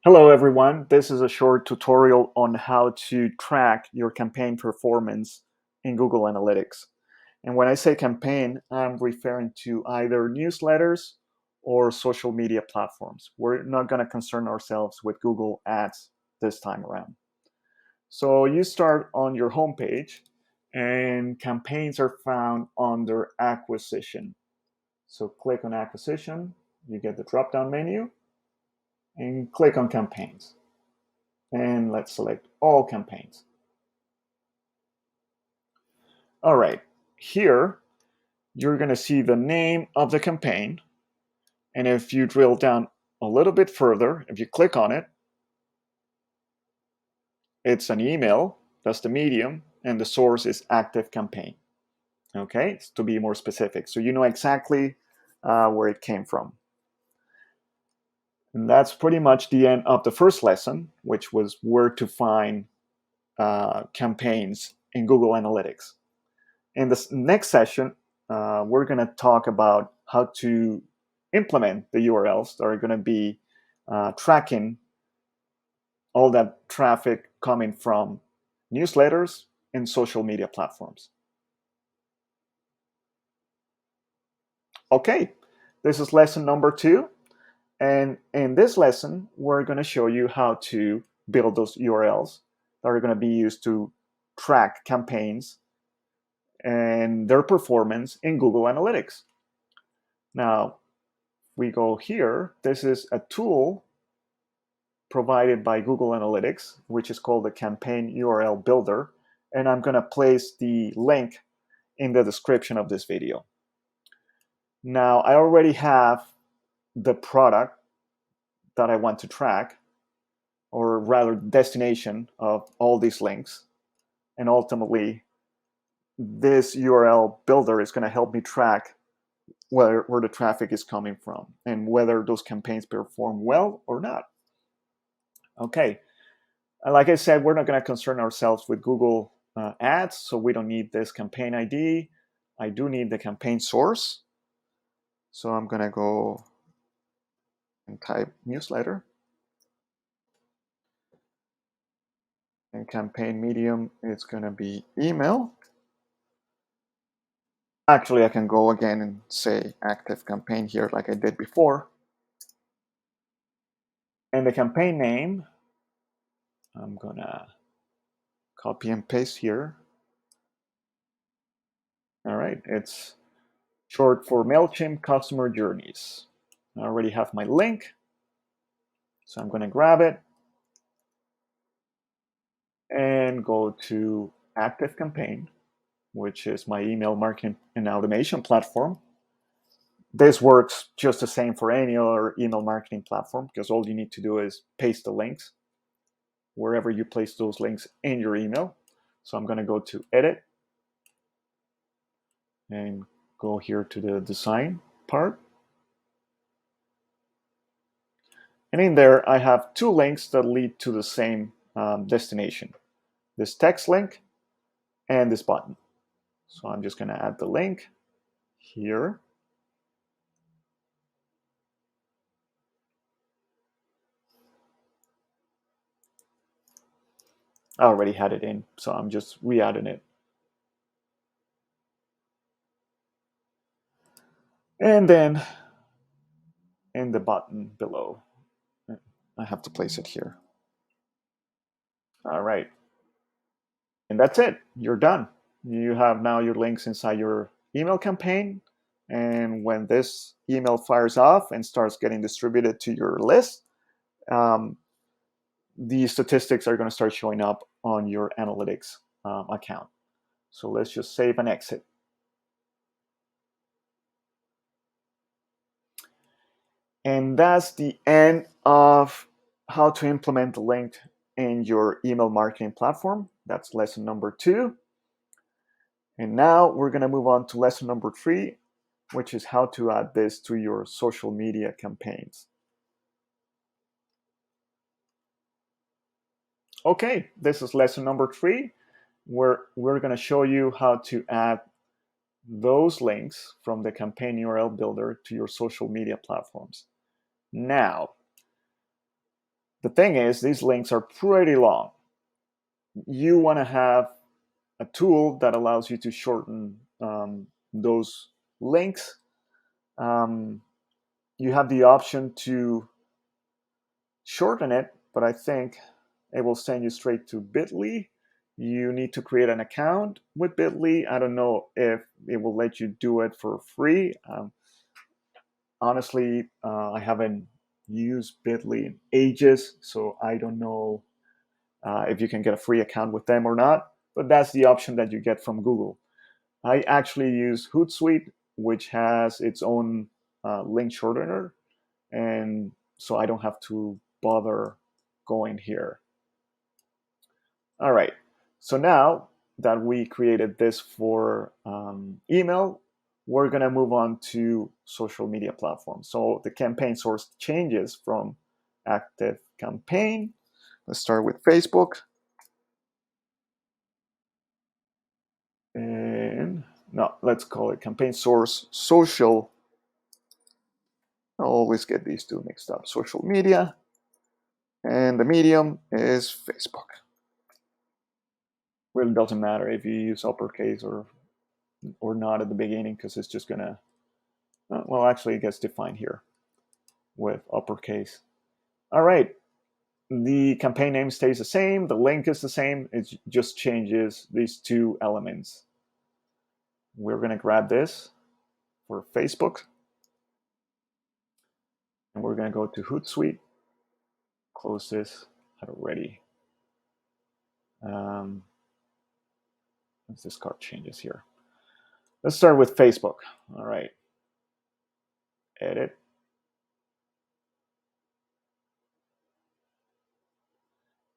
Hello everyone, this is a short tutorial on how to track your campaign performance in Google Analytics. And when I say campaign, I'm referring to either newsletters or social media platforms. We're not going to concern ourselves with Google Ads this time around. So you start on your homepage and campaigns are found under acquisition. So click on acquisition, you get the drop-down menu and click on campaigns. And let's select all campaigns. All right, here you're going to see the name of the campaign. And if you drill down a little bit further, if you click on it, it's an email, that's the medium, and the source is ActiveCampaign. Okay, to be more specific. So you know exactly where it came from. And that's pretty much the end of the first lesson, which was where to find campaigns in Google Analytics. In this next session, we're going to talk about how to implement the URLs that are going to be tracking all that traffic coming from newsletters and social media platforms. Okay, this is lesson number 2. And in this lesson, we're going to show you how to build those URLs that are going to be used to track campaigns and their performance in Google Analytics. Now, we go here, this is a tool provided by Google Analytics, which is called the Campaign URL Builder. And I'm going to place the link in the description of this video. Now, I already have the product that I want to track, or rather destination of all these links. And ultimately, this URL builder is going to help me track where the traffic is coming from and whether those campaigns perform well or not. Okay, like I said, we're not going to concern ourselves with Google Ads, so we don't need this campaign ID. I do need the campaign source. So I'm going to go and type newsletter. And campaign medium is going to be email. Actually, I can go again and say ActiveCampaign here like I did before. And the campaign name, I'm going to copy and paste here. All right, it's short for MailChimp Customer Journeys. I already have my link, so I'm going to grab it and go to ActiveCampaign, which is my email marketing and automation platform. This works just the same for any other email marketing platform because all you need to do is paste the links wherever you place those links in your email. So I'm going to go to Edit and go here to the design part. And in there, I have 2 links that lead to the same destination. This text link and this button. So I'm just going to add the link here. I already had it in, so I'm just re-adding it. And then in the button below, I have to place it here. All right. And that's it. You're done. You have now your links inside your email campaign. And when this email fires off and starts getting distributed to your list, the statistics are going to start showing up on your analytics account. So let's just save and exit. And that's the end of how to implement the link in your email marketing platform. That's lesson number 2. And now we're going to move on to lesson number 3, which is how to add this to your social media campaigns. Okay, this is lesson number 3, where we're going to show you how to add those links from the campaign URL builder to your social media platforms. Now, The thing is, these links are pretty long. You want to have a tool that allows you to shorten those links. You have the option to shorten it, but I think it will send you straight to Bitly. You need to create an account with Bitly. I don't know if it will let you do it for free. Honestly, I haven't used Bitly in ages, so I don't know if you can get a free account with them or not. But that's the option that you get from Google. I actually use Hootsuite, which has its own link shortener, and so I don't have to bother going here. All right, so now that we created this for email, we're gonna move on to social media platforms. So the campaign source changes from ActiveCampaign. Let's start with Facebook. And no, let's call it campaign source social. I always get these two mixed up. Social media, and the medium is Facebook. Really doesn't matter if you use uppercase or not at the beginning, because it's just gonna, well, actually it gets defined here with uppercase. All right, the campaign name stays the same, the link is the same, it just changes these two elements. We're gonna grab this for Facebook, and we're gonna go to Hootsuite, close this, had already. Once this card changes here. Let's start with Facebook. All right, edit.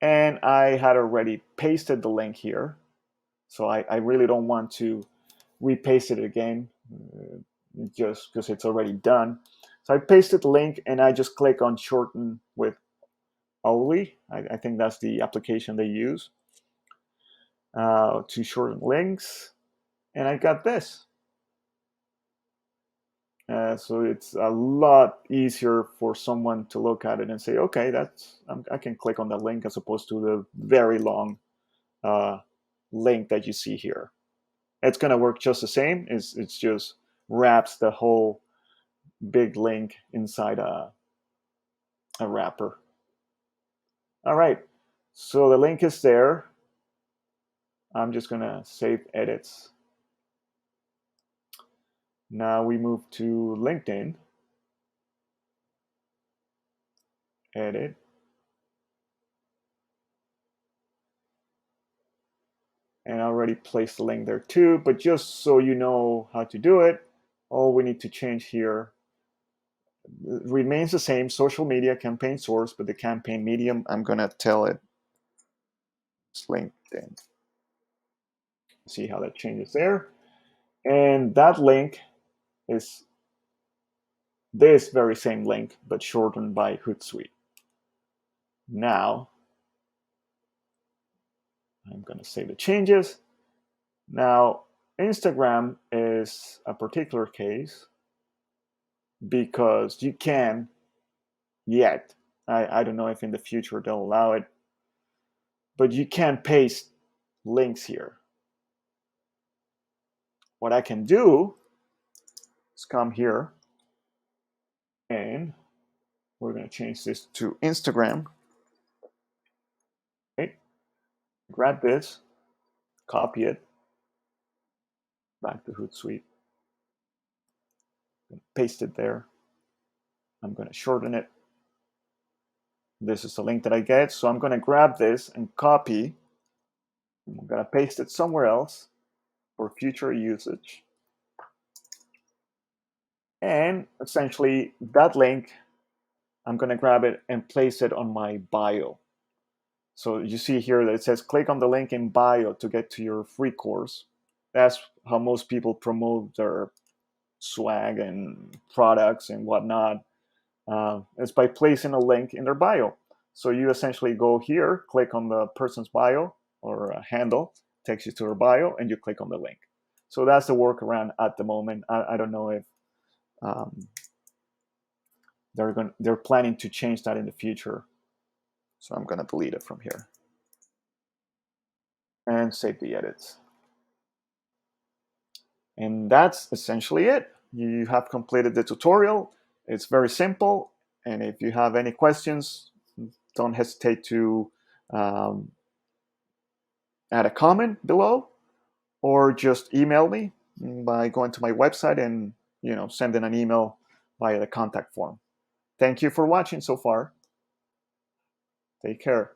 And I had already pasted the link here, so I really don't want to repaste it again, just because it's already done. So I pasted the link, and I just click on shorten with Oli. I think that's the application they use to shorten links, and I got this. So it's a lot easier for someone to look at it and say, okay, I can click on that link, as opposed to the very long link that you see here. It's going to work just the same. It's just wraps the whole big link inside a wrapper. All right, so the link is there. I'm just going to save edits. Now we move to LinkedIn. Edit. And I already placed the link there too, but just so you know how to do it, all we need to change here remains the same: social media campaign source, but the campaign medium, I'm gonna tell it it's LinkedIn. See how that changes there. And that link is this very same link, but shortened by Hootsuite. Now I'm gonna save the changes. Now Instagram is a particular case because you can yet, I don't know if in the future they'll allow it, but you can paste links here. What I can do is come here, and we're going to change this to Instagram. Okay. Grab this, copy it back to Hootsuite, paste it there. I'm going to shorten it. This is the link that I get, so I'm going to grab this and copy. I'm going to paste it somewhere else for future usage. And essentially that link, I'm going to grab it and place it on my bio. So you see here that it says click on the link in bio to get to your free course. That's how most people promote their swag and products and whatnot. It's by placing a link in their bio. So you essentially go here, click on the person's bio or a handle, takes you to their bio, and you click on the link. So that's the workaround at the moment. I don't know if they're planning to change that in the future. So I'm going to delete it from here and save the edits. And that's essentially it. You have completed the tutorial. It's very simple. And if you have any questions, don't hesitate to add a comment below, or just email me by going to my website and sending an email via the contact form. Thank you for watching so far. Take care.